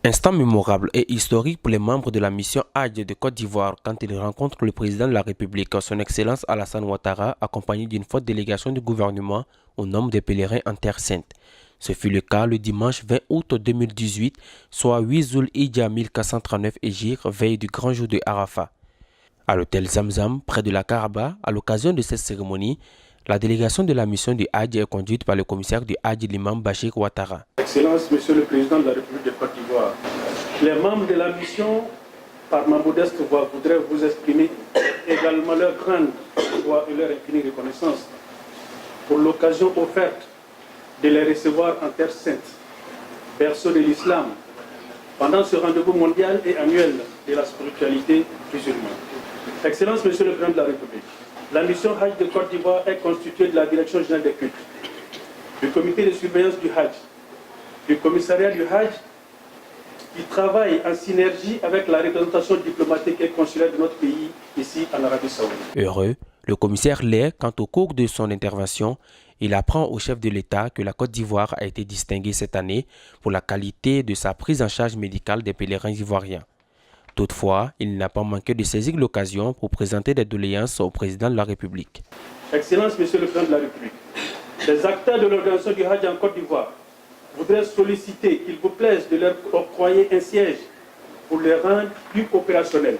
Instant mémorable et historique pour les membres de la mission Hajj de Côte d'Ivoire quand ils rencontrent le président de la République, son Excellence Alassane Ouattara, accompagné d'une forte délégation du gouvernement au nombre des pèlerins en Terre Sainte. Ce fut le cas le dimanche 20 août 2018, soit 8 Zul-Hidja 1439 Hégire, veille du grand jour de Arafat. À l'hôtel Zamzam, près de la Kaaba, à l'occasion de cette cérémonie, la délégation de la mission du Hajj est conduite par le commissaire du Hajj, l'imam Bachir Ouattara. Excellence, Monsieur le Président de la République de Côte d'Ivoire, les membres de la mission, par ma modeste voix, voudraient vous exprimer également leur grande joie et leur infinie reconnaissance pour l'occasion offerte de les recevoir en Terre Sainte, berceau de l'islam, pendant ce rendez-vous mondial et annuel de la spiritualité musulmane. Excellence, Monsieur le Président de la République, la mission Hajj de Côte d'Ivoire est constituée de la Direction générale des cultes, du comité de surveillance du Hajj, du commissariat du Hajj, qui travaille en synergie avec la représentation diplomatique et consulaire de notre pays ici en Arabie Saoudite. Heureux, le commissaire l'est quand au cours de son intervention, il apprend au chef de l'État que la Côte d'Ivoire a été distinguée cette année pour la qualité de sa prise en charge médicale des pèlerins ivoiriens. Toutefois, il n'a pas manqué de saisir l'occasion pour présenter des doléances au président de la République. Excellence, Monsieur le Président de la République, les acteurs de l'organisation du Hajj en Côte d'Ivoire voudraient solliciter qu'il vous plaise de leur octroyer un siège pour les rendre plus opérationnels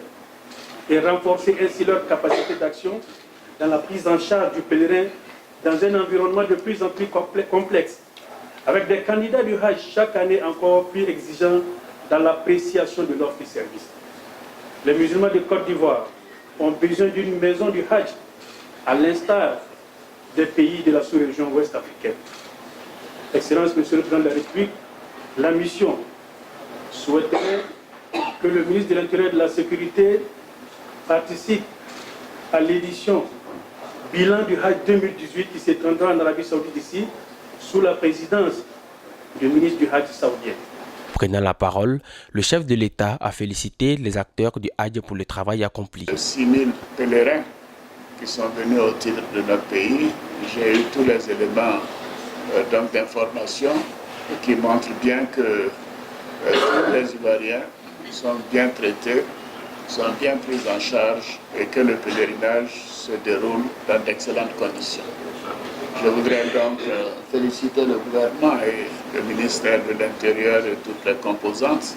et renforcer ainsi leur capacité d'action dans la prise en charge du pèlerin dans un environnement de plus en plus complexe, avec des candidats du Hajj chaque année encore plus exigeants dans l'appréciation de l'offre de service. Les musulmans de Côte d'Ivoire ont besoin d'une maison du Hajj, à l'instar des pays de la sous-région ouest africaine. Excellence, Monsieur le Président de la République, la mission souhaiterait que le ministre de l'Intérieur et de la Sécurité participe à l'édition bilan du Hajj 2018 qui s'étendra en Arabie Saoudite ici, sous la présidence du ministre du Hajj saoudien. Prenant la parole, le chef de l'État a félicité les acteurs du Hajj pour le travail accompli. 6 000 pèlerins qui sont venus au titre de notre pays. J'ai eu tous les éléments d'information qui montrent bien que tous les Ivoiriens sont bien traités, sont bien pris en charge et que le pèlerinage se déroule dans d'excellentes conditions. Je voudrais donc féliciter le gouvernement et le ministère de l'Intérieur et toutes les composantes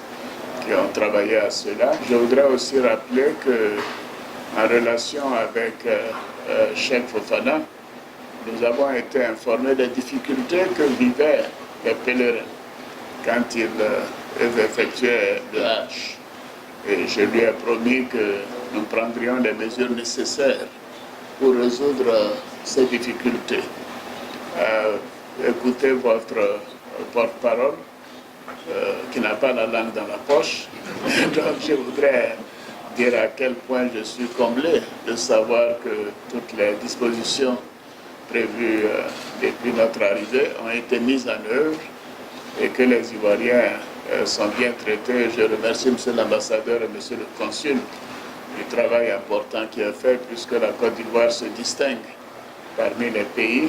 qui ont travaillé à cela. Je voudrais aussi rappeler que, en relation avec Cheikh Fofana, nous avons été informés des difficultés que vivaient les pèlerins quand ils effectuaient le Hajj. Et je lui ai promis que nous prendrions les mesures nécessaires pour résoudre ces difficultés. Écoutez votre porte-parole qui n'a pas la langue dans la poche. Donc je voudrais dire à quel point je suis comblé de savoir que toutes les dispositions prévues depuis notre arrivée ont été mises en œuvre et que les Ivoiriens sont bien traités. Je remercie M. l'ambassadeur et M. le consul du travail important qui est fait puisque la Côte d'Ivoire se distingue parmi les pays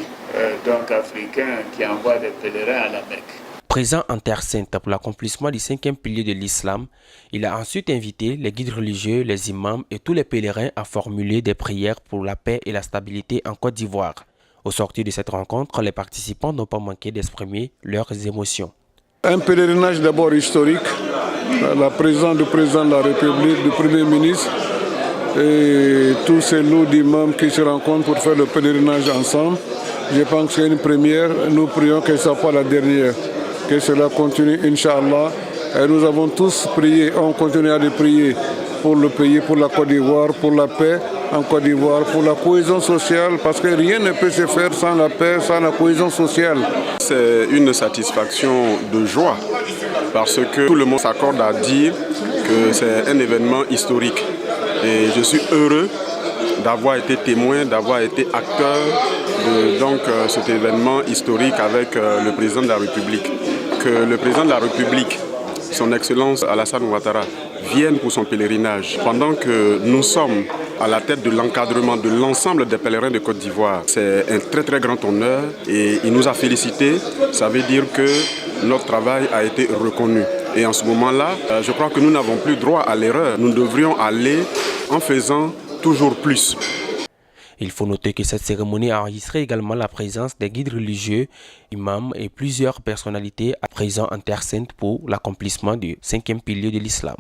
africains qui envoient des pèlerins à la Mecque. Présent en Terre Sainte pour l'accomplissement du 5e pilier de l'islam, il a ensuite invité les guides religieux, les imams et tous les pèlerins à formuler des prières pour la paix et la stabilité en Côte d'Ivoire. Au sortir de cette rencontre, les participants n'ont pas manqué d'exprimer leurs émotions. Un pèlerinage d'abord historique, la présence du président de la République, du Premier ministre et tous ces lots d'imams qui se rencontrent pour faire le pèlerinage ensemble. Je pense que c'est une première. Nous prions que ce ne soit pas la dernière, que cela continue, Inch'Allah. Et nous avons tous prié, on continuera de prier pour le pays, pour la Côte d'Ivoire, pour la paix en Côte d'Ivoire, pour la cohésion sociale, parce que rien ne peut se faire sans la paix, sans la cohésion sociale. C'est une satisfaction de joie, parce que tout le monde s'accorde à dire que c'est un événement historique. Et je suis heureux d'avoir été témoin, d'avoir été acteur de cet événement historique avec le président de la République. Que le président de la République, son Excellence Alassane Ouattara, vienne pour son pèlerinage. Pendant que nous sommes à la tête de l'encadrement de l'ensemble des pèlerins de Côte d'Ivoire, c'est un très très grand honneur et il nous a félicités. Ça veut dire que notre travail a été reconnu. Et en ce moment-là, je crois que nous n'avons plus droit à l'erreur. Nous devrions aller en faisant toujours plus. Il faut noter que cette cérémonie a enregistré également la présence des guides religieux, imams et plusieurs personnalités à présent en Terre Sainte pour l'accomplissement du 5e pilier de l'islam.